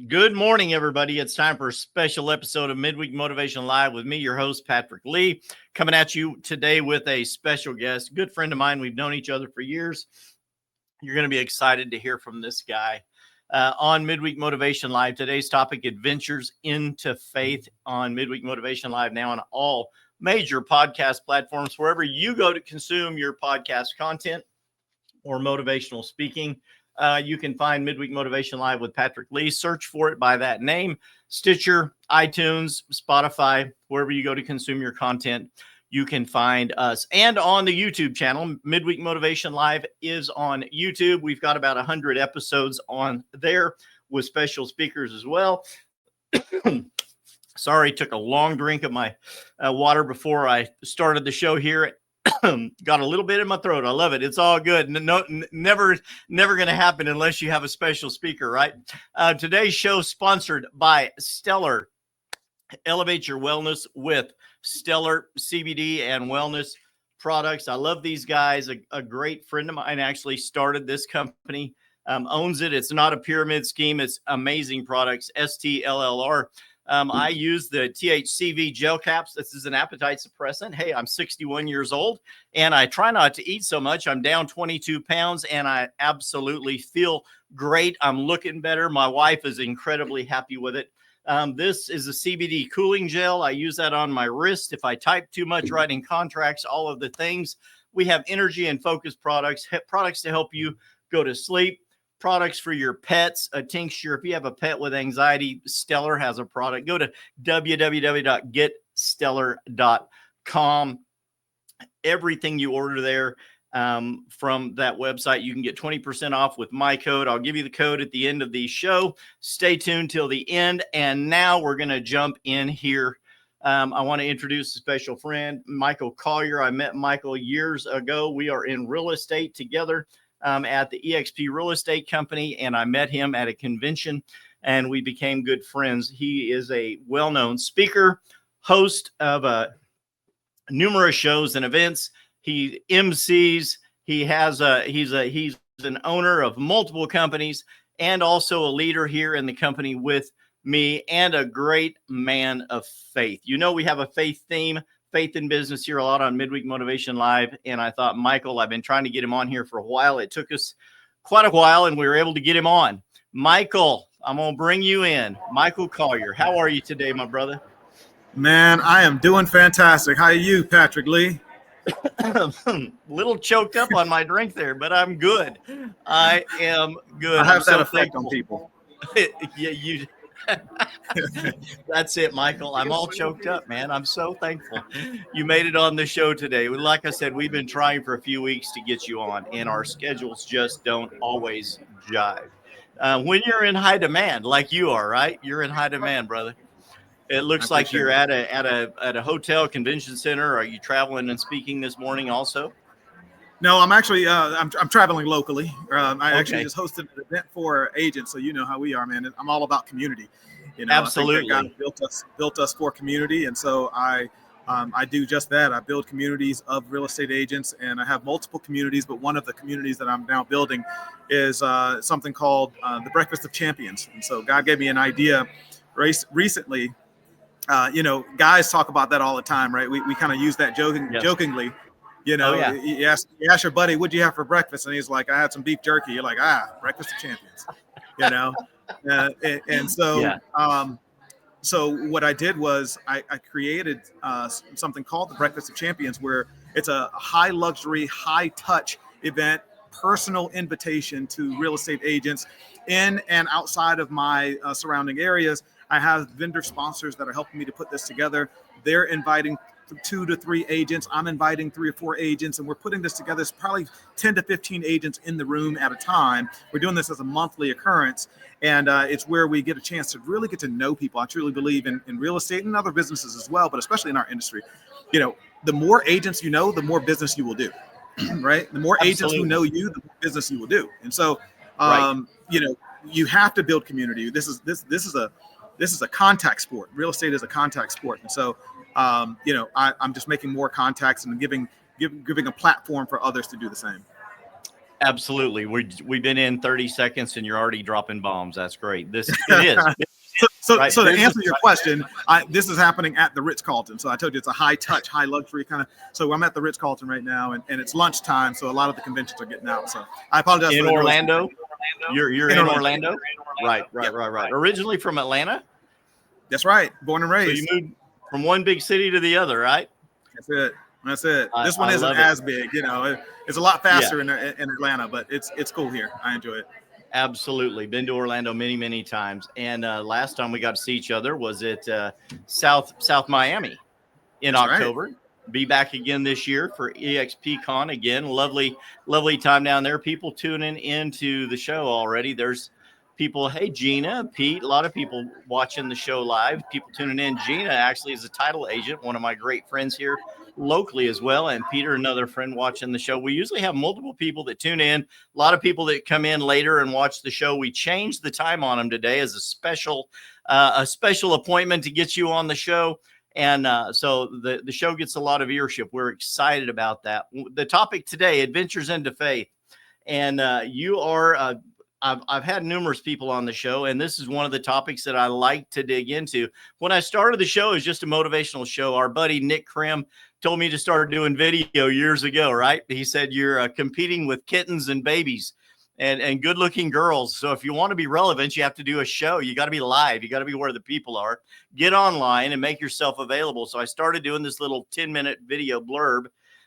Good morning, everybody. It's time for a special episode of Midweek Motivation Live with me, your host, Patrick Lee, coming at you today with a special guest, good friend of mine. We've known each other for years. You're going to be excited to hear from this guy on Midweek Motivation Live. Today's topic, Adventures into Faith, on Midweek Motivation Live, now on all major podcast platforms, wherever you go to consume your podcast content or motivational speaking. You can find Midweek Motivation Live with Patrick Lee. Search for it by that name. Stitcher, iTunes, Spotify, wherever you go to consume your content, you can find us. And on the YouTube channel, Midweek Motivation Live is on YouTube. We've got about 100 episodes on there with special speakers as well. Sorry, took a long drink of my water before I started the show here. Got a little bit in my throat. I love it. It's all good. Never going to happen unless you have a special speaker, right? Today's show sponsored by Stellar. Elevate your wellness with Stellar CBD and wellness products. I love these guys. A great friend of mine actually started this company, owns it. It's not a pyramid scheme. It's amazing products. STLLR. I use the THCV gel caps. This is an appetite suppressant. Hey, I'm 61 years old and I try not to eat so much. I'm down 22 pounds and I absolutely feel great. I'm looking better. My wife is incredibly happy with it. This is a CBD cooling gel. I use that on my wrist. If I type too much writing contracts, all of the things. We have energy and focus products to help you go to sleep. Products for your pets, a tincture. If you have a pet with anxiety, Stellar has a product. Go to www.getstellar.com. Everything you order there from that website, you can get 20% off with my code. I'll give you the code at the end of the show. Stay tuned till the end. And now we're going to jump in here. I want to introduce a special friend, Michael Collier. I met Michael years ago. We are in real estate together. At the EXP Real Estate Company, and I met him at a convention, and we became good friends. He is a well-known speaker, host of numerous shows and events. He MCs. He's an owner of multiple companies, and also a leader here in the company with me, and a great man of faith. You know, we have a faith theme. Faith in business here a lot on Midweek Motivation Live. And I thought, Michael, I've been trying to get him on here for a while. It took us quite a while and we were able to get him on. Michael, I'm going to bring you in. Michael Collier, how are you today, my brother? Man, I am doing fantastic. How are you, Patrick Lee? Little choked up on my drink there, but I'm good. I am good. I have that effect on people. Yeah, you. That's it, Michael. I'm all choked up, man. I'm so thankful you made it on the show today. Like I said, we've been trying for a few weeks to get you on, and our schedules just don't always jive. When you're in high demand, like you are, right? You're in high demand, brother. It looks like you're at a hotel convention center. Are you traveling and speaking this morning also? No, I'm actually I'm traveling locally. Actually just hosted an event for agents, so you know how we are, man. I'm all about community. You know, absolutely. I think that God built us for community, and so I do just that. I build communities of real estate agents, and I have multiple communities. But one of the communities that I'm now building is something called the Breakfast of Champions. And so God gave me an idea recently. You know, guys talk about that all the time, right? We kind of use that jokingly. You know, you ask your buddy, what'd you have for breakfast? And he's like, I had some beef jerky. You're like, Breakfast of Champions, you know? So what I did was I created something called the Breakfast of Champions, where it's a high luxury, high touch event, personal invitation to real estate agents in and outside of my surrounding areas. I have vendor sponsors that are helping me to put this together. They're inviting 2 to 3 agents. I'm inviting 3 or 4 agents, and we're putting this together. It's probably 10 to 15 agents in the room at a time. We're doing this as a monthly occurrence, and it's where we get a chance to really get to know people. I truly believe in real estate and other businesses as well, but especially in our industry. You know, the more agents you know, the more business you will do, right? The more agents who know you, the more business you will do. And so, you know, you have to build community. This is a contact sport. Real estate is a contact sport, and so. You know, I'm just making more contacts and giving a platform for others to do the same. Absolutely. We've been in 30 seconds and you're already dropping bombs. That's great. It is. So Right. to answer your question, this is happening at the Ritz-Carlton. So I told you it's a high touch, high luxury kind of. So I'm at the Ritz-Carlton right now, and it's lunchtime. So a lot of the conventions are getting out. So I apologize. In for the Orlando? noise. You're in Orlando? Right. Yep. Originally from Atlanta? That's right. Born and raised. So you moved from one big city to the other, right? That's it. This one isn't as big. It's a lot faster in Atlanta, but it's cool here. I enjoy it. Absolutely. Been to Orlando many, many times. And last time we got to see each other was at South Miami in October. Right. Be back again this year for EXPCon again. Lovely time down there. People tuning into the show already. There's people, hey, Gina, Pete, a lot of people watching the show live, people tuning in. Gina actually is a title agent, one of my great friends here locally as well. And Peter, another friend watching the show. We usually have multiple people that tune in, a lot of people that come in later and watch the show. We changed the time on them today as a special appointment to get you on the show. And so the show gets a lot of viewership. We're excited about that. The topic today, adventures into faith. And you are I've had numerous people on the show, and this is one of the topics that I like to dig into. When I started the show, it was just a motivational show. Our buddy Nick Krim told me to start doing video years ago, right? He said, you're competing with kittens and babies and good-looking girls. So if you want to be relevant, you have to do a show. You got to be live. You got to be where the people are. Get online and make yourself available. So I started doing this little 10-minute video blurb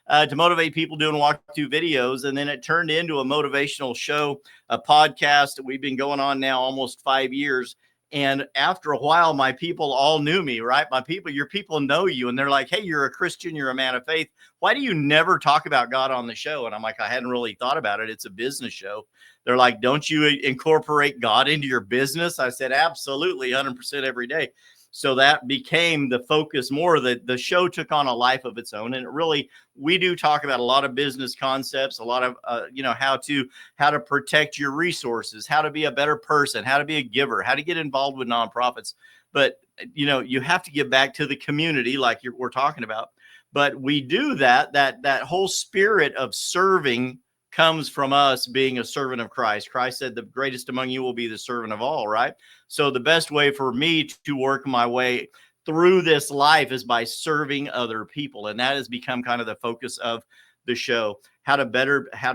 to motivate people doing walkthrough videos. And then it turned into a motivational show, a podcast that we've been going on now almost 5 years. And after a while, my people all knew me, right? Your people know you. And they're like, hey, you're a Christian. You're a man of faith. Why do you never talk about God on the show? And I'm like, I hadn't really thought about it. It's a business show. They're like, don't you incorporate God into your business? I said, absolutely, 100% every day. So that became the focus more. The show took on a life of its own. And it really, we do talk about a lot of business concepts, a lot of, how to protect your resources, how to be a better person, how to be a giver, how to get involved with nonprofits. But, you have to give back to the community like we're talking about. But we do that whole spirit of serving comes from us being a servant of Christ. Christ said the greatest among you will be the servant of all, right? So the best way for me to work my way through this life is by serving other people. And that has become kind of the focus of the show, how to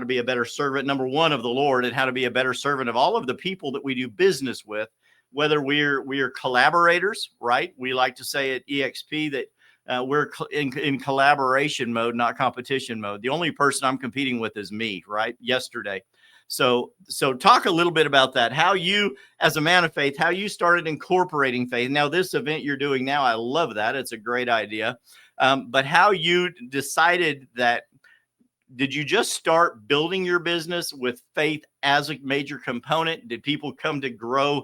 be a better servant, number one, of the Lord, and how to be a better servant of all of the people that we do business with, whether we're collaborators, right? We like to say at EXP that we're in collaboration mode, not competition mode. The only person I'm competing with is me, right? Yesterday. So talk a little bit about that. How you, as a man of faith, how you started incorporating faith. Now, this event you're doing now, I love that. It's a great idea. But how you decided that, did you just start building your business with faith as a major component? Did people come to grow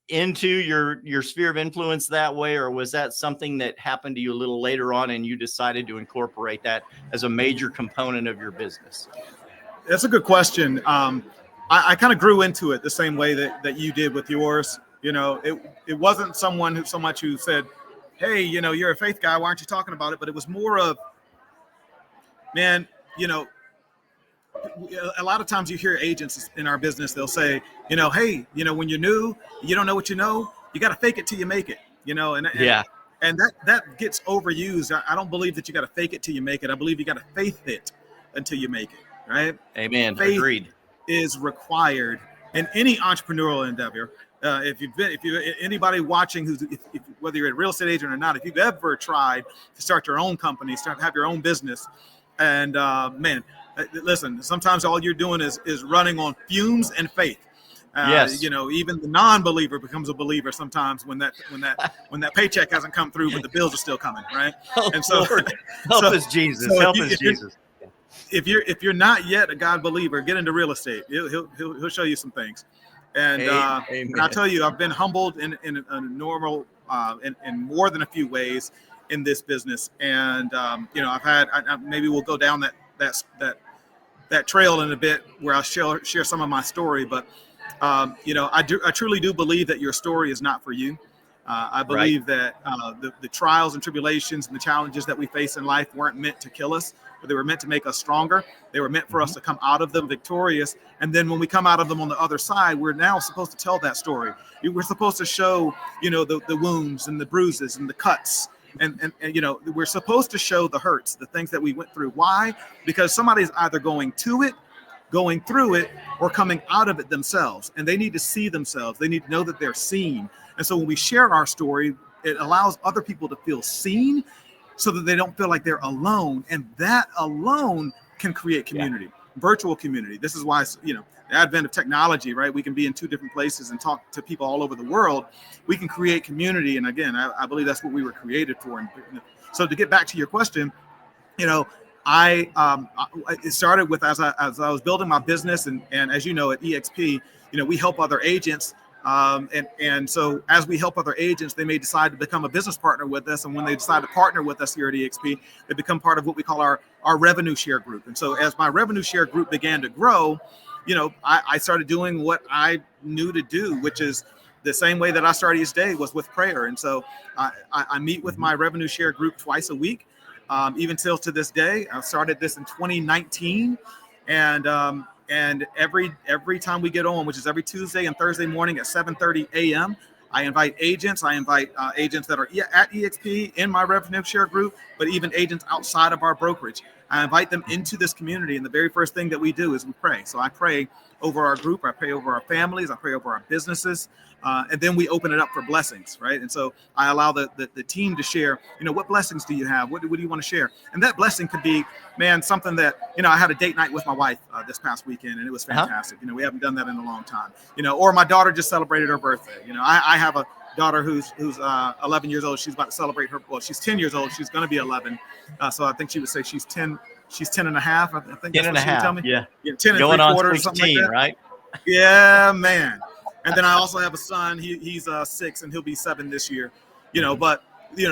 into your sphere of influence that way, or was that something that happened to you a little later on and you decided to incorporate that as a major component of your business? That's a good question. I kind of grew into it the same way that you did with yours. It wasn't someone who said, hey, you're a faith guy, why aren't you talking about it? But it was more of, man, a lot of times you hear agents in our business, they'll say, hey, when you're new, you don't know what you know, you got to fake it till you make it, and that gets overused. I don't believe that you got to fake it till you make it. I believe you got to faith it until you make it, right? Amen. Faith Agreed. Is required in any entrepreneurial endeavor. If anybody watching whether you're a real estate agent or not, if you've ever tried to start your own company, have your own business, and listen, sometimes all you're doing is running on fumes and faith. Yes. Even the non-believer becomes a believer sometimes when that paycheck hasn't come through, but the bills are still coming, right? And so, Lord, help us, Jesus. Help us, Jesus. If you're not yet a God believer, get into real estate. He'll show you some things. And and I'll tell you, I've been humbled in a normal in more than a few ways in this business. And I've had maybe we'll go down that trail in a bit where I'll share some of my story. But I truly do believe that your story is not for you. I believe that the trials and tribulations and the challenges that we face in life weren't meant to kill us, but they were meant to make us stronger. They were meant for us to come out of them victorious. And then when we come out of them on the other side, we're now supposed to tell that story. We're supposed to show, the wounds and the bruises and the cuts. And we're supposed to show the hurts, the things that we went through. Why? Because somebody's either going through it, or coming out of it themselves. And they need to see themselves. They need to know that they're seen. And so when we share our story, it allows other people to feel seen so that they don't feel like they're alone. And that alone can create community, virtual community. This is why, the advent of technology, right? We can be in two different places and talk to people all over the world. We can create community. And again, I believe that's what we were created for. And so to get back to your question, it started with as I was building my business, and as you know, at EXP, we help other agents. And so as we help other agents, they may decide to become a business partner with us. And when they decide to partner with us here at EXP, they become part of what we call our revenue share group. And so as my revenue share group began to grow, I started doing what I knew to do, which is the same way that I started each day was with prayer. And so I meet with my revenue share group twice a week, even till to this day. I started this in 2019. And every time we get on, which is every Tuesday and Thursday morning at 7:30 a.m., I invite agents. I invite agents that are at EXP in my revenue share group, but even agents outside of our brokerage. I invite them into this community. And the very first thing that we do is we pray. So I pray over our group. I pray over our families. I pray over our businesses. And then we open it up for blessings, right? And so I allow the team to share, what blessings do you have? What do you want to share? And that blessing could be, something that, I had a date night with my wife this past weekend, and it was fantastic. We haven't done that in a long time, or my daughter just celebrated her birthday. I have a daughter who's 11 years old. She's about to celebrate she's 10 years old. She's going to be 11. So I think she would say she's 10 and a half. I think 10 and a half. Tell me. Yeah. 10 and going 3/4 on 16, or something like that. Right? Yeah, man. And then I also have a son. He's 6 and he'll be 7 this year. But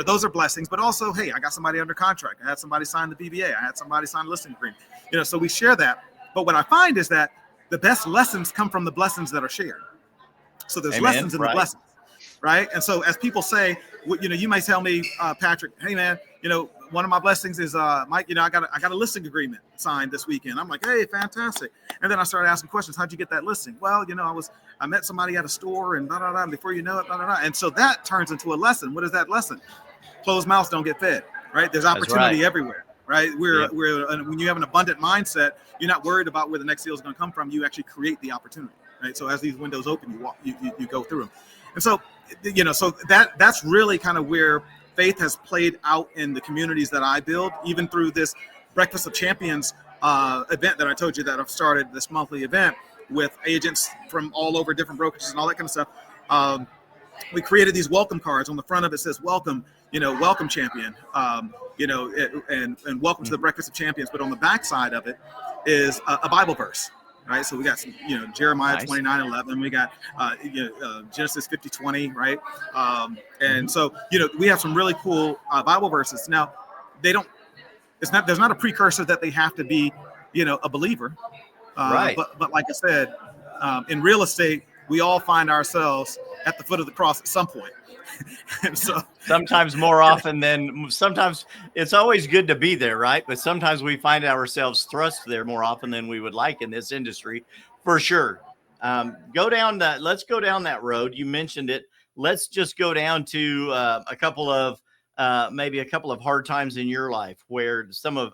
those are blessings. But also, hey, I got somebody under contract. I had somebody sign the BBA. I had somebody sign the listing agreement. So we share that. But what I find is that the best lessons come from the blessings that are shared. So there's lessons in the blessings, right? And so as people say, you might tell me, Patrick, hey man, one of my blessings is Mike, I got a listing agreement signed this weekend. I'm like, hey, fantastic. And then I started asking questions. How'd you get that listing? Well, I met somebody at a store and and before you know it, And so that turns into a lesson. What is that lesson? Closed mouths don't get fed, right? There's opportunity everywhere, right? When you have an abundant mindset, you're not worried about where the next deal is going to come from. You actually create the opportunity, right? So as these windows open, you go through them. And so, so that's really kind of where faith has played out in the communities that I build, even through this Breakfast of Champions event that I told you that I've started, this monthly event with agents from all over different brokerages and all that kind of stuff. We created these welcome cards. On the front of it says welcome, welcome champion, and welcome to the Breakfast of Champions. But on the back side of it is a Bible verse. Right, so we got some, Jeremiah 29:11. We got, Genesis 50:20. Right, and so we have some really cool Bible verses. Now, there's not a precursor that they have to be, a believer. Right. But like I said, in real estate, we all find ourselves at the foot of the cross at some point. And so sometimes more often than sometimes it's always good to be there, right? But sometimes we find ourselves thrust there more often than we would like in this industry, for sure. Let's go down that road. You mentioned it. Let's just go down to a couple of hard times in your life where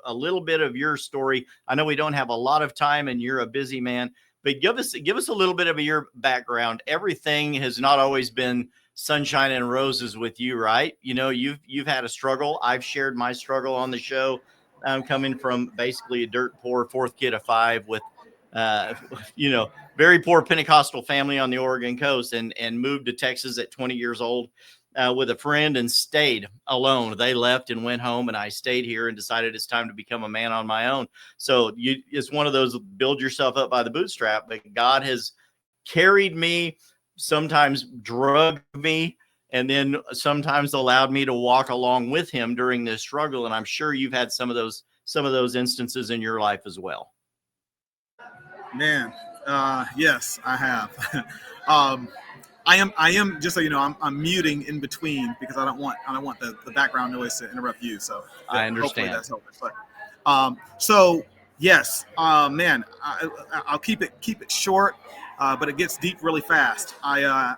a little bit of your story. I know we don't have a lot of time and you're a busy man, but give us a little bit of your background. Everything has not always been sunshine and roses with you, right? You've had a struggle. I've shared my struggle on the show. I'm coming from basically a dirt poor fourth kid of 5 with, very poor Pentecostal family on the Oregon coast and moved to Texas at 20 years old with a friend and stayed alone. They left and went home and I stayed here and decided it's time to become a man on my own. So it's one of those build yourself up by the bootstrap, but God has carried me, sometimes drugged me, and then sometimes allowed me to walk along with him during this struggle. And I'm sure you've had some of those instances in your life as well. Man, yes, I have. I am just so you know, I'm muting in between because I don't want the background noise to interrupt you. So I hopefully understand. that's helping. But so yes, man, I'll keep it short, but it gets deep really fast. I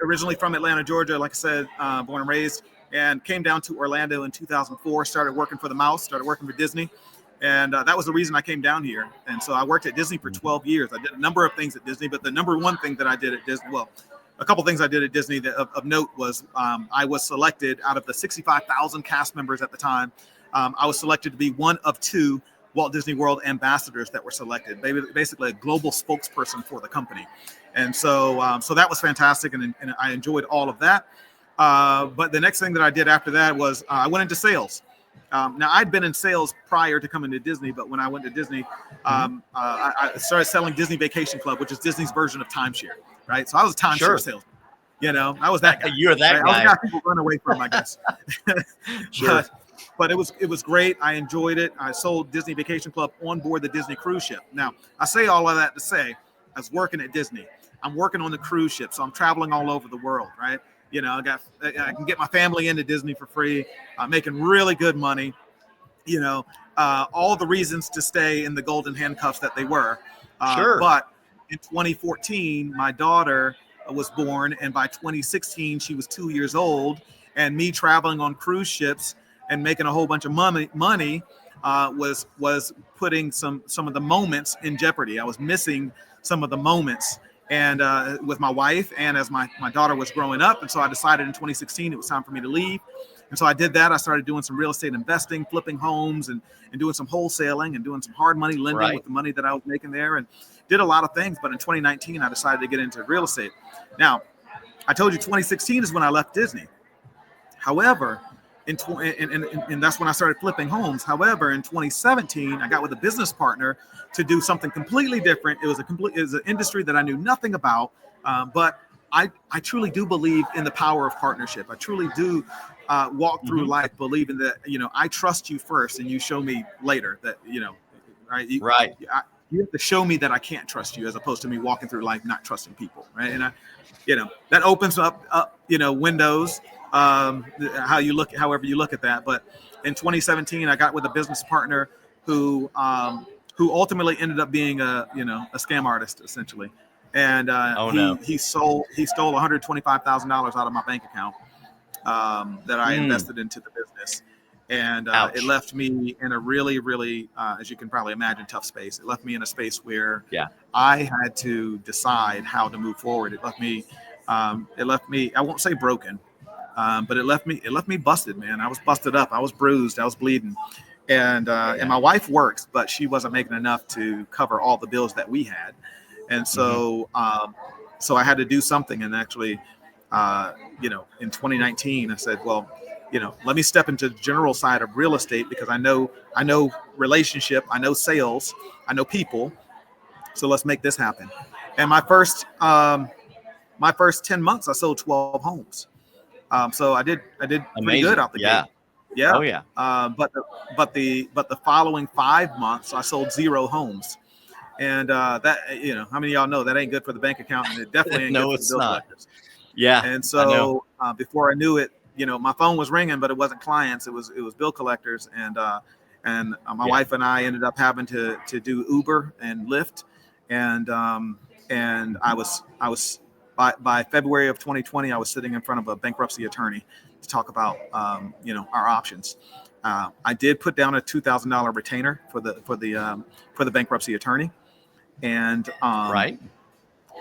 originally from Atlanta, Georgia, like I said, born and raised, and came down to Orlando in 2004. Started working for the Mouse. Started working for Disney. And that was the reason I came down here. And so I worked at Disney for 12 years. I did a number of things at Disney, but the number one thing that I did at Disney, well, a couple things I did at Disney that of note was I was selected out of the 65,000 cast members at the time. I was selected to be one of 2 Walt Disney World ambassadors that were selected, basically a global spokesperson for the company. And so so that was fantastic, and I enjoyed all of that. But the next thing that I did after that was I went into sales. Now, I'd been in sales prior to coming to Disney, but when I went to Disney, I started selling Disney Vacation Club, which is Disney's version of timeshare, right? So I was a timeshare salesman. You know, I was that guy. You're that guy. I was the guy people run away from, I guess. Sure. But it was great. I enjoyed it. I sold Disney Vacation Club on board the Disney cruise ship. Now, I say all of that to say I was working at Disney. I'm working on the cruise ship, so I'm traveling all over the world, right? You know, I can get my family into Disney for free. I'm making really good money. You know, all the reasons to stay in the golden handcuffs that they were. Sure. But in 2014, my daughter was born, and by 2016, she was 2 years old. And me traveling on cruise ships and making a whole bunch of money was putting some of the moments in jeopardy. I was missing some of the moments. And with my wife, and as my daughter was growing up. And so I decided in 2016 it was time for me to leave. And so I did that. I started doing some real estate investing, flipping homes, and doing some wholesaling and doing some hard money lending with the money that I was making there, and did a lot of things. But in 2019, I decided to get into real estate. Now, I told you 2016 is when I left Disney. However, and that's when I started flipping homes. However, in 2017, I got with a business partner to do something completely different. It was an industry that I knew nothing about, but I truly do believe in the power of partnership. I truly do walk through life believing that, you know, I trust you first and you show me later that, you know, right? You have to show me that I can't trust you, as opposed to me walking through life not trusting people, right? And that opens up windows. However you look at that. But in 2017, I got with a business partner who ultimately ended up being a scam artist, essentially. And he stole $125,000 out of my bank account that I invested into the business. And it left me in a really, really, as you can probably imagine, tough space. It left me in a space where I had to decide how to move forward. It left me, I won't say broken, but it left me busted, man. I was busted up. I was bruised. I was bleeding. And my wife works, but she wasn't making enough to cover all the bills that we had. And so, so I had to do something. And actually, in 2019, I said, well, let me step into the general side of real estate, because I know relationship, I know sales, I know people. So let's make this happen. And my first 10 months, I sold 12 homes. So I did pretty good out the gate. Yeah. Oh yeah. But the following 5 months, I sold 0 homes. And that, how many of y'all know that ain't good for the bank account, and it definitely ain't good for the bill collectors. Yeah. And so before I knew it, my phone was ringing, but it wasn't clients. It was bill collectors. And my wife and I ended up having to do Uber and Lyft. And I was by February of 2020, I was sitting in front of a bankruptcy attorney to talk about our options. I did put down a $2,000 retainer for the bankruptcy attorney, and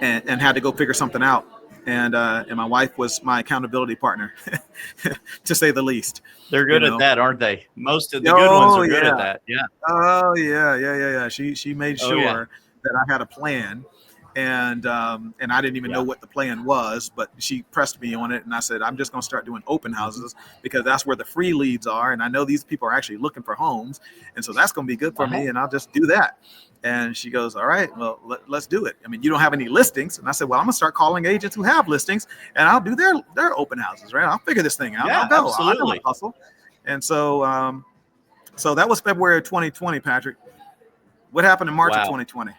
and had to go figure something out. And my wife was my accountability partner, to say the least. They're good at that, aren't they? Most of the good ones are good at that. Yeah. Oh yeah. She made sure that I had a plan. And I didn't even know what the plan was, but she pressed me on it. And I said, I'm just going to start doing open houses, because that's where the free leads are. And I know these people are actually looking for homes. And so that's going to be good for me. And I'll just do that. And she goes, all right, well, let's do it. I mean, you don't have any listings. And I said, well, I'm going to start calling agents who have listings, and I'll do their open houses, right? I'll figure this thing out. Yeah, I'll go. absolutely. I'll hustle. And so, so that was February of 2020, Patrick. What happened in March of 2020?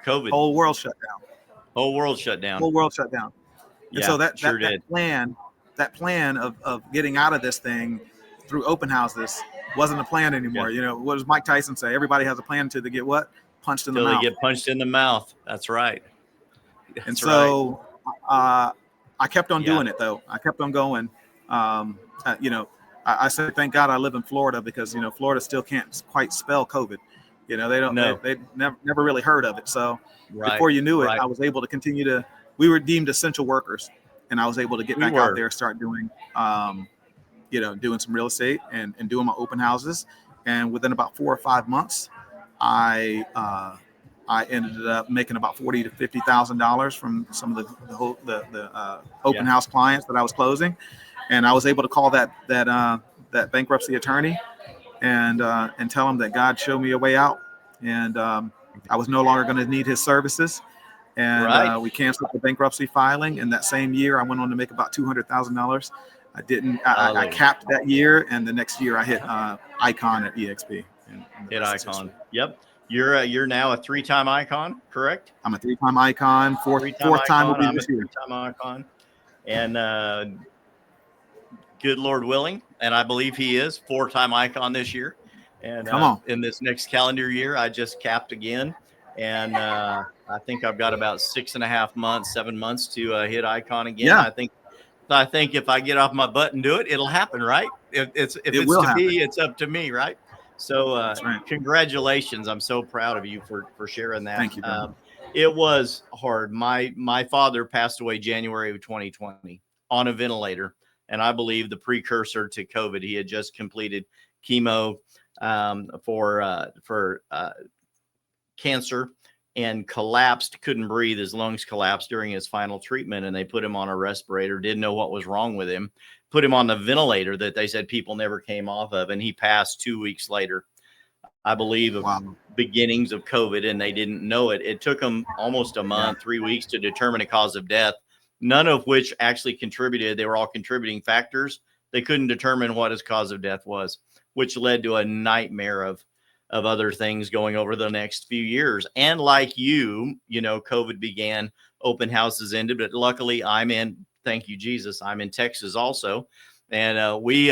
COVID. Whole world shut down. Whole world shut down. Whole world shut down. And Yeah, so that sure that, did. that plan of getting out of this thing through open houses wasn't a plan anymore. Yeah. You know, what does Mike Tyson say? Everybody has a plan until they get what? Punched in the Till they mouth. get punched in the mouth. That's right. And That's right. so I kept on Yeah. doing it, though. I kept on going. You know, I said, thank God I live in Florida, because, you know, Florida still can't quite spell COVID. You know, they don't, No. they never really heard of it. So Right. before you knew it, Right. I was able to continue to, we were deemed essential workers, and I was able to get We back were. out there, start doing, you know, doing some real estate and doing my open houses. And within about 4 or 5 months, I ended up making about $40,000 to $50,000 from some of the open house clients that I was closing, and I was able to call that bankruptcy attorney and tell him that God showed me a way out, and I was no longer going to need his services, and Right. we canceled the bankruptcy filing. And that same year, I went on to make about $200,000. I capped that year, and the next year I hit Icon at EXP. And Hit Icon. Yep. You're now a 3-time Icon, correct? I'm a 3-time Icon. Fourth Icon. time will be I'm this a year. 3-time Icon. And good Lord willing, and I believe he is 4-time Icon this year. And Come on. in this next calendar year, I just capped again. And I think I've got about 6.5 months, 7 months to hit Icon again. Yeah. I think if I get off my butt and do it, it'll happen, right? If it's to be, it's up to me, right? So right. Congratulations. I'm so proud of you for sharing that. Thank you, brother. It was hard. My father passed away January of 2020 on a ventilator, and I believe the precursor to COVID. He had just completed chemo for cancer and collapsed, couldn't breathe. His lungs collapsed during his final treatment, and they put him on a respirator, didn't know what was wrong with him, put him on the ventilator that they said people never came off of, and he passed 2 weeks later, I believe, of beginnings of COVID, and they didn't know it. It took them almost a month, 3 weeks to determine a cause of death, none of which actually contributed. They were all contributing factors. They couldn't determine what his cause of death was, which led to a nightmare of other things going over the next few years. And like you know, COVID began, open houses ended, but luckily thank you, Jesus, I'm in Texas also. And we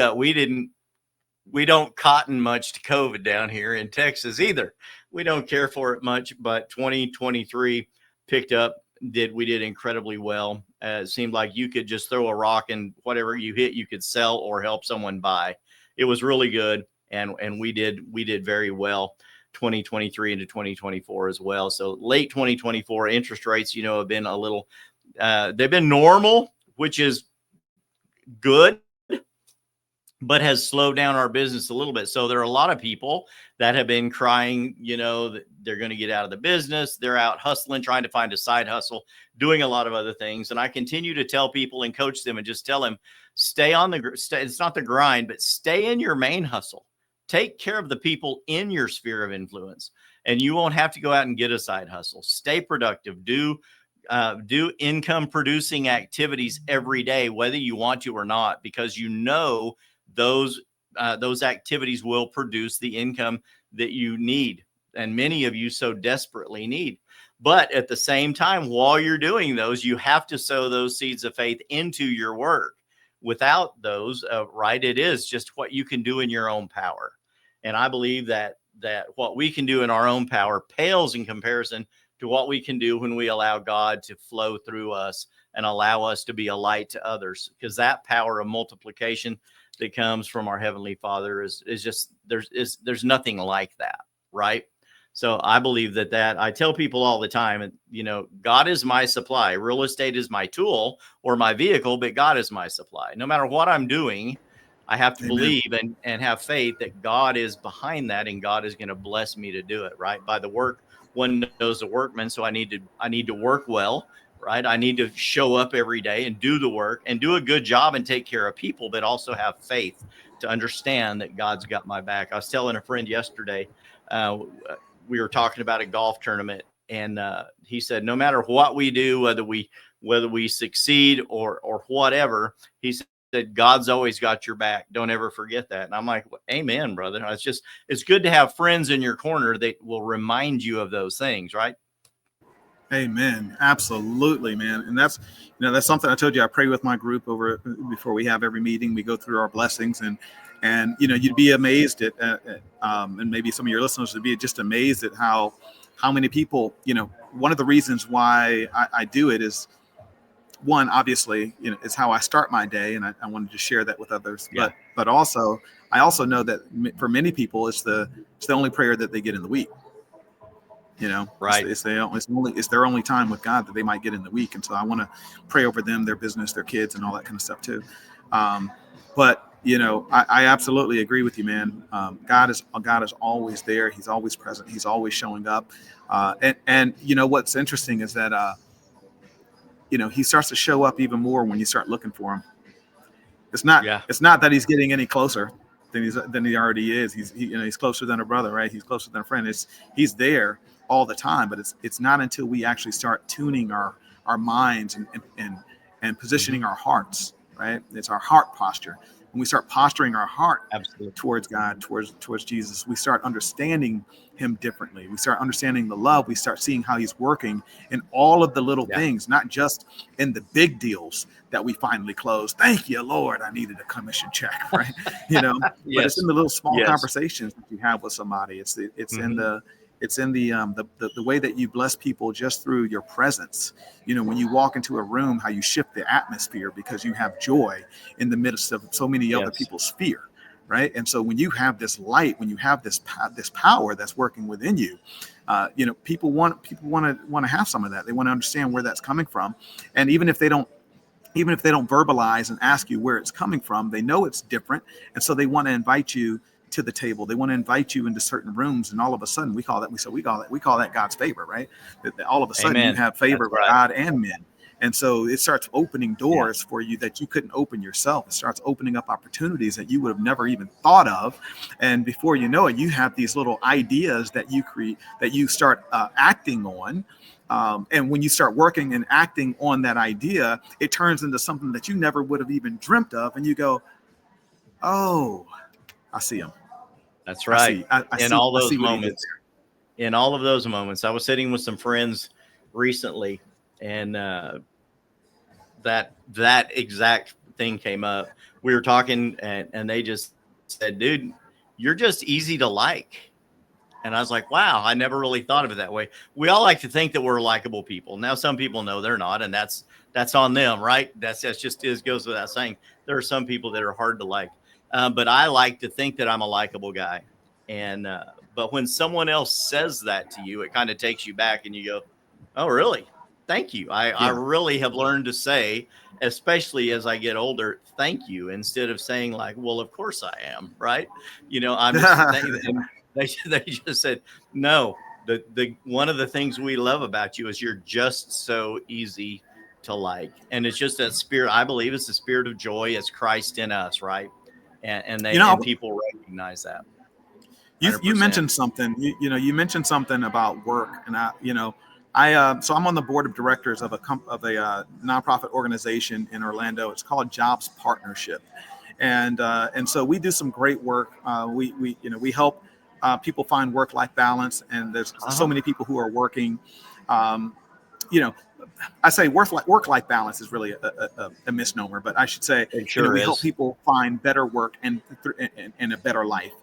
don't cotton much to COVID down here in Texas either. We don't care for it much, but 2023 picked up, we did incredibly well. It seemed like you could just throw a rock and whatever you hit, you could sell or help someone buy. It was really good. And we did very well 2023 into 2024 as well. So late 2024 interest rates, you know, have been a little, they've been normal, which is good, but has slowed down our business a little bit. So there are a lot of people that have been crying, you know, that they're going to get out of the business. They're out hustling, trying to find a side hustle, doing a lot of other things. And I continue to tell people and coach them and just tell them, it's not the grind, but stay in your main hustle. Take care of the people in your sphere of influence, and you won't have to go out and get a side hustle. Stay productive. Do income producing activities every day, whether you want to or not, because you know those activities will produce the income that you need, and many of you so desperately need. But at the same time, while you're doing those, you have to sow those seeds of faith into your work. Without those, right, it is just what you can do in your own power. And I believe that what we can do in our own power pales in comparison to what we can do when we allow God to flow through us and allow us to be a light to others. Because that power of multiplication that comes from our Heavenly Father is just, there's nothing like that, right? So I believe that I tell people all the time, you know, God is my supply. Real estate is my tool or my vehicle, but God is my supply. No matter what I'm doing, I have to believe and have faith that God is behind that, and God is going to bless me to do it, right? By the work, one knows the workman. So I need to work well, right? I need to show up every day and do the work and do a good job and take care of people, but also have faith to understand that God's got my back. I was telling a friend yesterday, we were talking about a golf tournament, and he said, no matter what we do, whether we succeed or whatever, he said, God's always got your back. Don't ever forget that. And I'm like, well, amen, brother. It's good to have friends in your corner that will remind you of those things, right? Amen. Absolutely, man. And that's something I told you. I pray with my group over before we have every meeting. We go through our blessings, and you'd be amazed and maybe some of your listeners would be just amazed at how many people, one of the reasons why I do it is, one, obviously, is how I start my day, and I wanted to share that with others. Yeah. But also, I also know that for many people, it's the only prayer that they get in the week. Right. It's their only time with God that they might get in the week, and so I want to pray over them, their business, their kids, and all that kind of stuff too. But I absolutely agree with you, man. God is always there. He's always present. He's always showing up. And what's interesting is that he starts to show up even more when you start looking for him. It's not that he's getting any closer than he already is. He's closer than a brother, right? He's closer than a friend. He's there all the time, but it's not until we actually start tuning our minds and positioning our hearts, right? It's our heart posture. When we start posturing our heart towards God, towards Jesus, we start understanding him differently. We start understanding the love. We start seeing how he's working in all of the little things, not just in the big deals that we finally close. Thank you, Lord. I needed a commission check, right? But it's in the little small conversations that you have with somebody. It's in the way that you bless people just through your presence. When you walk into a room, how you shift the atmosphere because you have joy in the midst of so many other people's fear, right? And so when you have this light, when you have this power that's working within you, people want to have some of that. They want to understand where that's coming from, and even if they don't verbalize and ask you where it's coming from, they know it's different, and so they want to invite you to the table. They want to invite you into certain rooms, and all of a sudden we call that God's favor, right? That all of a sudden you have favor with God and men. And so it starts opening doors for you that you couldn't open yourself. It starts opening up opportunities that you would have never even thought of. And before you know it, you have these little ideas that you create, that you start acting on. And when you start working and acting on that idea, it turns into something that you never would have even dreamt of. And you go, oh, I see him. That's right. In all of those moments, I was sitting with some friends recently, and that exact thing came up. We were talking, and they just said, "Dude, you're just easy to like." And I was like, "Wow, I never really thought of it that way." We all like to think that we're likable people. Now, some people know they're not, and that's on them, right? That's just goes without saying. There are some people that are hard to like. But I like to think that I'm a likable guy. And but when someone else says that to you, it kind of takes you back and you go, oh, really? Thank you. I really have learned to say, especially as I get older, thank you, instead of saying like, well, of course I am, right? I'm just, they just said, no, the one of the things we love about you is you're just so easy to like. And it's just that spirit. I believe it's the spirit of joy. It's Christ in us, right? And people recognize that. You mentioned something. You mentioned something about work, and so I'm on the board of directors of a nonprofit organization in Orlando. It's called Jobs Partnership, and so we do some great work. We help people find work-life balance, and there's so many people who are working. I say work-life balance is really a misnomer, but I should say we help people find better work and a better life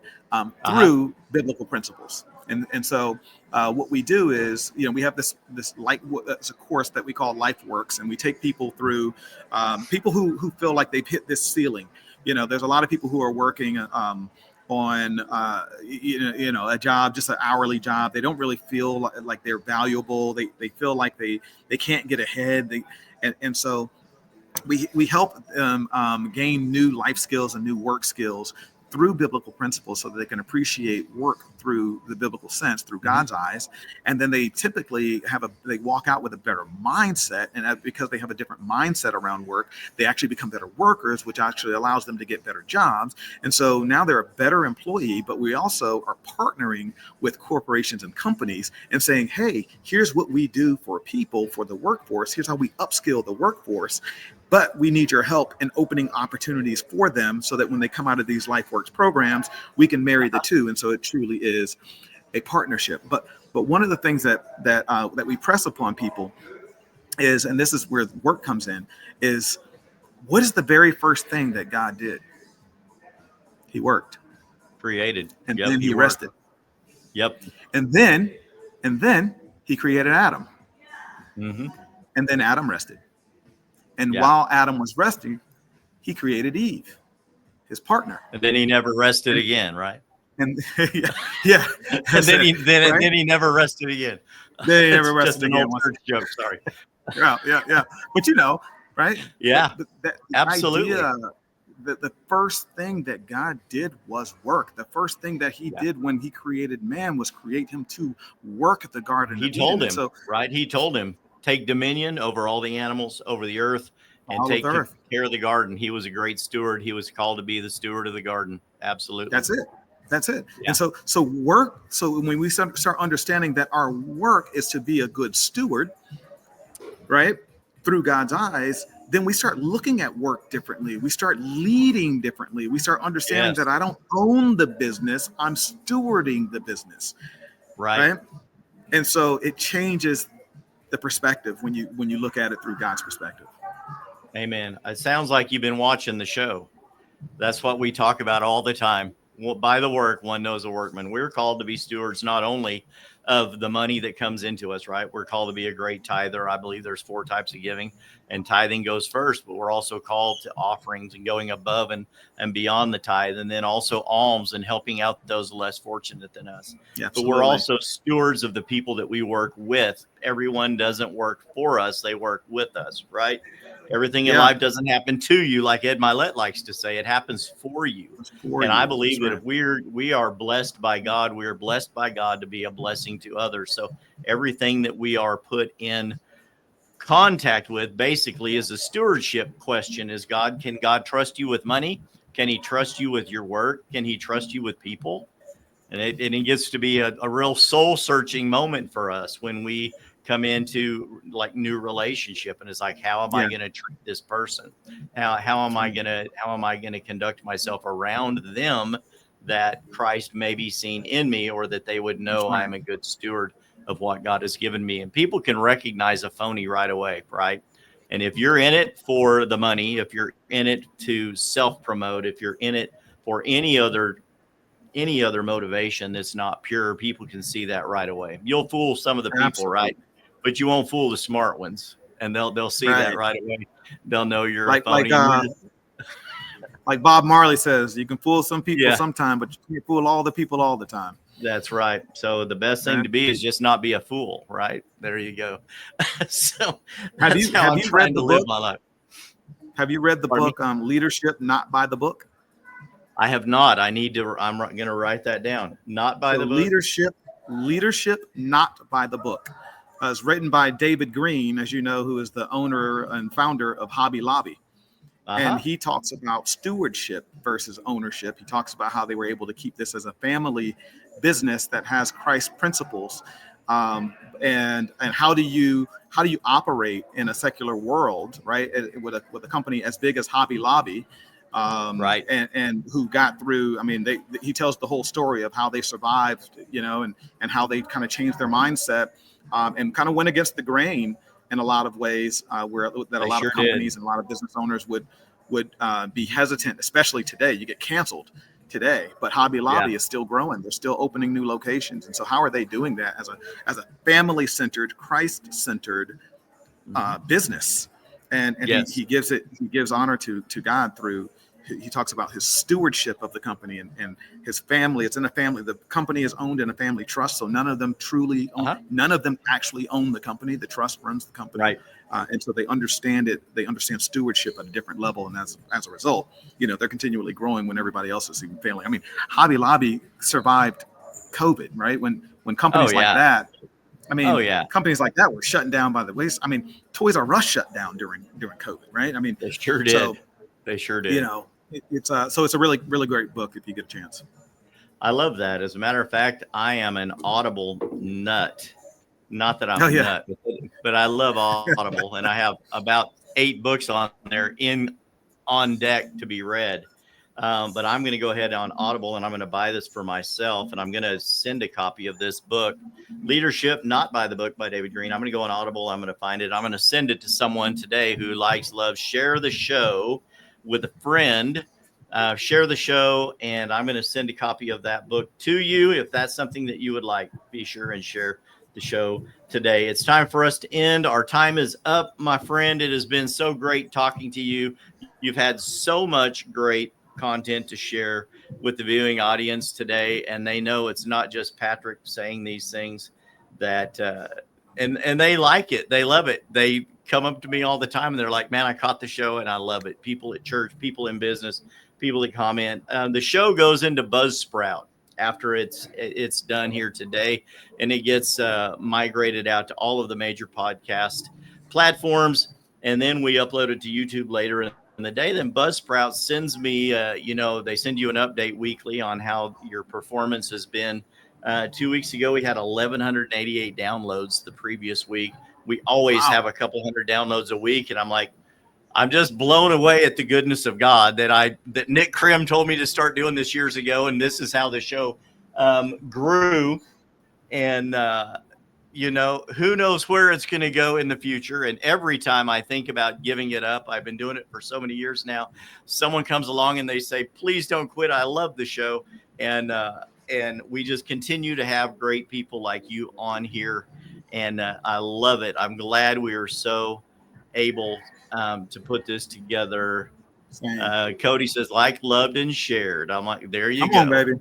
through biblical principles. And so what we do is, we have this it's a course that we call Life Works, and we take people through people who feel like they've hit this ceiling. There's a lot of people who are working on a job, just an hourly job. They don't really feel like they're valuable. They feel like they can't get ahead. And so we help them gain new life skills and new work skills through biblical principles, so that they can appreciate work through the biblical sense, through God's eyes. And then they typically they walk out with a better mindset. And because they have a different mindset around work, they actually become better workers, which actually allows them to get better jobs. And so now they're a better employee, but we also are partnering with corporations and companies and saying, hey, here's what we do for people, for the workforce. Here's how we upskill the workforce. But we need your help in opening opportunities for them, so that when they come out of these LifeWorks programs, we can marry the two. And so it truly is a partnership. But one of the things that we press upon people is, and this is where work comes in, is what is the very first thing that God did? He worked. Created. And Yep. then he rested. Yep. And then he created Adam. Mm-hmm. And then Adam rested. And Yeah. while Adam was resting, he created Eve, his partner. And then he never rested again, right? And yeah. And then he never rested again. Then he never rested just an again. old church joke. Sorry. Yeah. But right? Yeah. The absolutely. Idea, the first thing that God did was work. The first thing that he did when he created man was create him to work the garden. He told him, right? He told him, take dominion over all the animals, over the earth, and take care of the garden. He was a great steward. He was called to be the steward of the garden. Absolutely. That's it. Yeah. And so work. So when we start understanding that our work is to be a good steward, right, through God's eyes, then we start looking at work differently. We start leading differently. We start understanding that I don't own the business. I'm stewarding the business. Right. And so it changes the perspective when you look at it through God's perspective. Amen. It sounds like you've been watching the show. That's what we talk about all the time. Well, by the work, one knows a workman. We're called to be stewards not only of the money that comes into us, right? We're called to be a great tither. I believe there's 4 types of giving, and tithing goes first, but we're also called to offerings and going above and beyond the tithe, and then also alms and helping out those less fortunate than us. Yeah, but we're also stewards of the people that we work with. Everyone doesn't work for us. They work with us, right? Everything in life doesn't happen to you, like Ed Milet likes to say. It happens for you. I believe that if we are blessed by God, we are blessed by God to be a blessing to others. So everything that we are put in contact with basically is a stewardship question. Can God trust you with money? Can he trust you with your work? Can he trust you with people? And it gets to be a real soul searching moment for us when we come into like new relationship, and it's like, how am I going to treat this person? How am I going to conduct myself around them that Christ may be seen in me, or that they would know I'm a good steward of what God has given me. And people can recognize a phony right away, right? And if you're in it for the money, if you're in it to self-promote, if you're in it for any other motivation that's not pure, people can see that right away. You'll fool some of the people, right? But you won't fool the smart ones, and they'll see that right away. They'll know you're a phony. Like Bob Marley says, you can fool some people sometime, but you can't fool all the people all the time. That's right. So the best thing to be is just not be a fool, right? There you go. So that's how I'm trying to live my life. Have you read the book Leadership Not by the Book? I have not. I'm going to write that down. Not by the book. Leadership Not by the Book. It's written by David Green, as you know, who is the owner and founder of Hobby Lobby. And he talks about stewardship versus ownership. He talks about how they were able to keep this as a family business that has Christ principles. And how do you operate in a secular world, right? With a company as big as Hobby Lobby, right? And who got through. I mean, he tells the whole story of how they survived, and how they kind of changed their mindset. And kind of went against the grain in a lot of ways, where a lot of companies and a lot of business owners would be hesitant, especially today. You get canceled today, but Hobby Lobby is still growing. They're still opening new locations. And so how are they doing that as a family-centered, Christ-centered business? And he gives honor to God through. He talks about his stewardship of the company and his family. It's in a family. The company is owned in a family trust, so none of them actually own the company. The trust runs the company, right? And so they understand it. They understand stewardship at a different level, and as a result, they're continually growing when everybody else is even failing. I mean, Hobby Lobby survived COVID, right? When companies like that. I mean, companies like that were shutting down by the waist. I mean, Toys R Us shut down during COVID, right? I mean, they sure did. They sure did. It's a really, really great book if you get a chance. I love that. As a matter of fact, I am an Audible nut. Not that I'm a nut, but I love Audible, and I have about 8 books on there on deck to be read. But I'm going to go ahead on Audible and I'm going to buy this for myself. And I'm going to send a copy of this book, Leadership, Not by the Book by David Green. I'm going to go on Audible. I'm going to find it. I'm going to send it to someone today who likes, loves, share the show with a friend. Share the show, and I'm going to send a copy of that book to you. If that's something that you would like, be sure and share the show today. It's time for us to end. Our time is up, my friend. It has been so great talking to you. You've had so much great content to share with the viewing audience today, and they know it's not just Patrick saying these things, that and they like it. They love it. They come up to me all the time and they're like, man, I caught the show and I love it. People at church, people in business, people that comment. The show goes into Buzzsprout after it's done here today, and it gets migrated out to all of the major podcast platforms, and then we upload it to YouTube later in the day. Then Buzzsprout sends me, they send you an update weekly on how your performance has been. 2 weeks ago, we had 1,188 downloads. The previous week, we always have a couple hundred downloads a week, and I'm just blown away at the goodness of God that Nick Krim told me to start doing this years ago, and this is how the show grew. And who knows where it's going to go in the future. And every time I think about giving it up, I've been doing it for so many years now, someone comes along and they say, please don't quit. I love the show. And we just continue to have great people like you on here. And I love it. I'm glad we are so able to put this together. Cody says, like, loved, and shared. I'm like, there you go. Come on, baby.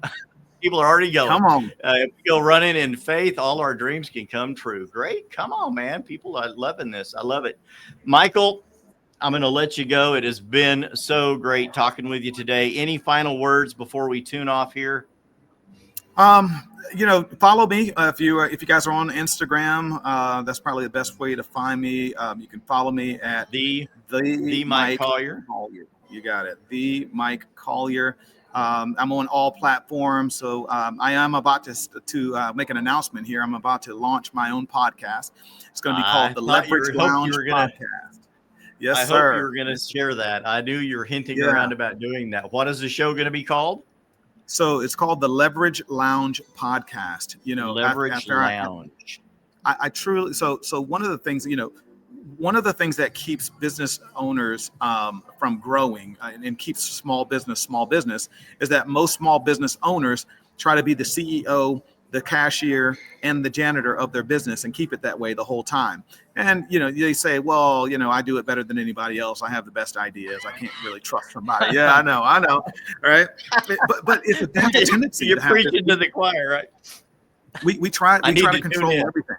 People are already going. Come on. If we go running in faith, all our dreams can come true. Great. Come on, man. People are loving this. I love it. Michael, I'm going to let you go. It has been so great talking with you today. Any final words before we tune off here? Follow me if you guys are on Instagram. That's probably the best way to find me. You can follow me at the Mike Collier. You got it. The Mike Collier. I'm on all platforms. So I am about to make an announcement here. I'm about to launch my own podcast. It's going to be called the Leverage Lounge Podcast. Yes, sir. I hope you were going to share that. I knew you were hinting around about doing that. What is the show going to be called? So it's called the Leverage Lounge Podcast. Leverage Lounge. I truly so one of the things that keeps business owners from growing and keeps small business is that most small business owners try to be the CEO, the cashier, and the janitor of their business and keep it that way the whole time. And, they say, well, I do it better than anybody else. I have the best ideas. I can't really trust somebody. Yeah, I know. Right. But it's a tendency. You're preaching to the choir, right? We try to control everything.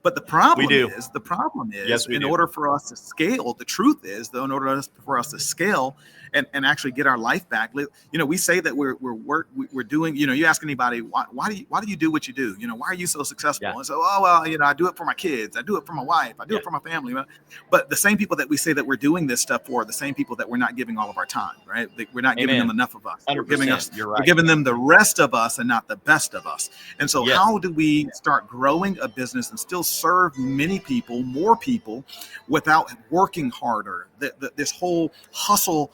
But the problem is, yes, in order for us to scale, the truth is, though, in order for us to scale and actually get our life back, we say that we're doing, you ask anybody, why do you do what you do? Why are you so successful? Yeah. And so, I do it for my kids. I do it for my wife. I do it for my family. But the same people that we say that we're doing this stuff for are the same people that we're not giving all of our time, right? We're not giving them enough of us. We're giving them the rest of us and not the best of us. And so how do we start growing a business and still serve more people without working harder? This whole hustle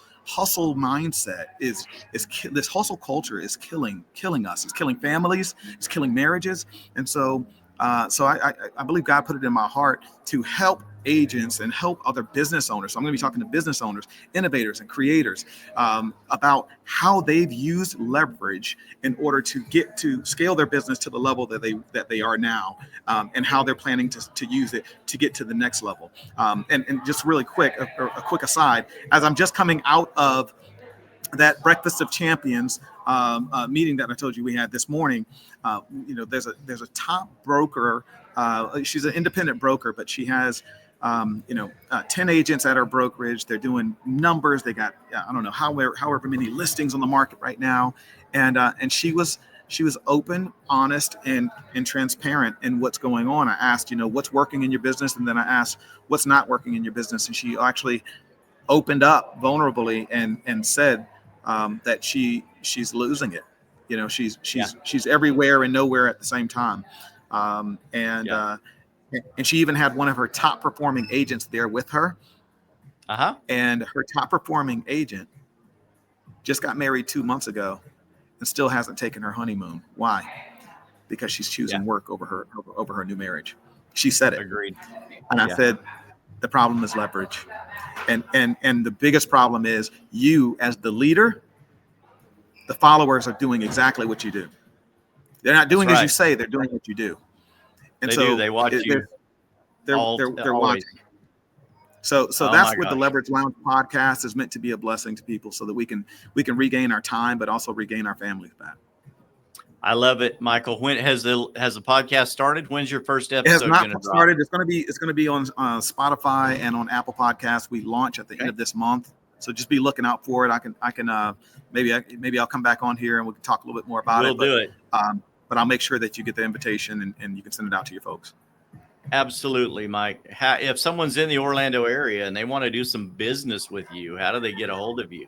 mindset is this hustle culture is killing us. It's killing families. It's killing marriages. And so I believe God put it in my heart to help agents and help other business owners. So I'm going to be talking to business owners, innovators, and creators about how they've used leverage in order to scale their business to the level that they are now, and how they're planning to use it to get to the next level. And just really quick, a quick aside, as I'm just coming out of that Breakfast of Champions meeting that I told you we had this morning, there's a top broker. She's an independent broker, but she has 10 agents at her brokerage. They're doing numbers. They got, I don't know, however many listings on the market right now. And she was open, honest, and transparent in what's going on. I asked, what's working in your business? And then I asked, what's not working in your business? And she actually opened up vulnerably and said that she's losing it. She's everywhere and nowhere at the same time. And she even had one of her top performing agents there with her. And her top performing agent just got married 2 months ago and still hasn't taken her honeymoon. Why? Because she's choosing work over her new marriage. She said it. Agreed. And I said, the problem is leverage. And the biggest problem is you as the leader, the followers are doing exactly what you do. They're not doing as you say, they're doing what you do. And they watch you. They're watching. So that's what the Leverage Lounge podcast is meant to be, a blessing to people, so that we can regain our time, but also regain our families back. I love it, Michael. When has the podcast started? When's your first episode? It has not started. It's going to be on Spotify and on Apple Podcasts. We launch at the end of this month, so just be looking out for it. I can maybe I'll come back on here and we can talk a little bit more about it. We'll do it. But I'll make sure that you get the invitation and you can send it out to your folks. Absolutely, Mike. If someone's in the Orlando area and they want to do some business with you, how do they get a hold of you?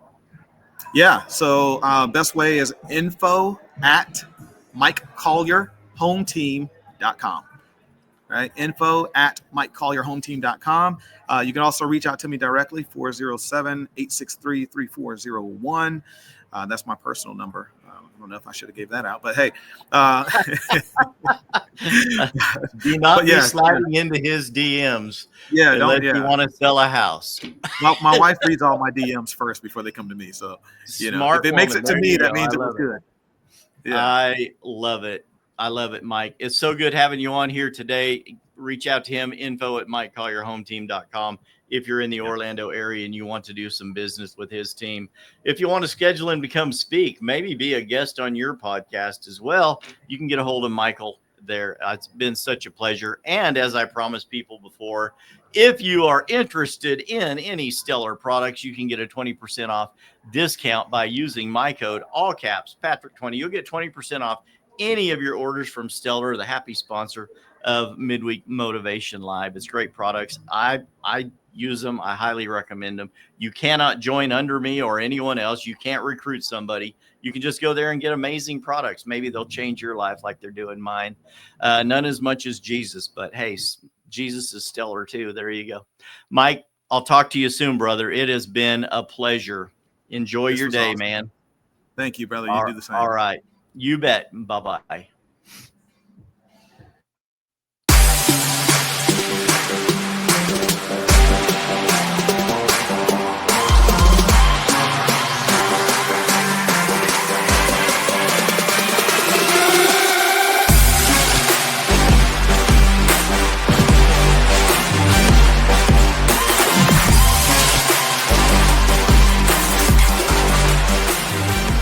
Yeah. So best way is info@MikeCollierHomeTeam.com. Right. info@MikeCollierHomeTeam.com. You can also reach out to me directly, 407-863-3401. That's my personal number. I don't know if I should have gave that out, but hey, do not be sliding into his DMs. Yeah, unless you want to sell a house. My wife reads all my DMs first before they come to me. So, if it makes it to me, that means it was good. Yeah. I love it. I love it, Mike. It's so good having you on here today. Reach out to him, info@MikeCollierHomeTeam.com. If you're in the Orlando area and you want to do some business with his team. If you want to schedule him to come speak, maybe be a guest on your podcast as well, you can get a hold of Michael there. It's been such a pleasure. And as I promised people before, if you are interested in any Stellar products, you can get a 20% off discount by using my code, all caps, Patrick20. You'll get 20% off any of your orders from Stellar, the happy sponsor of Midweek Motivation Live. It's great products. I use them. I highly recommend them. You cannot join under me or anyone else. You can't recruit somebody. You can just go there and get amazing products. Maybe they'll change your life like they're doing mine. None as much as Jesus, but hey, Jesus is stellar too. There you go. Mike, I'll talk to you soon, brother. It has been a pleasure. Enjoy your day, man. Thank you, brother. You do the same. All right. You bet. Bye-bye.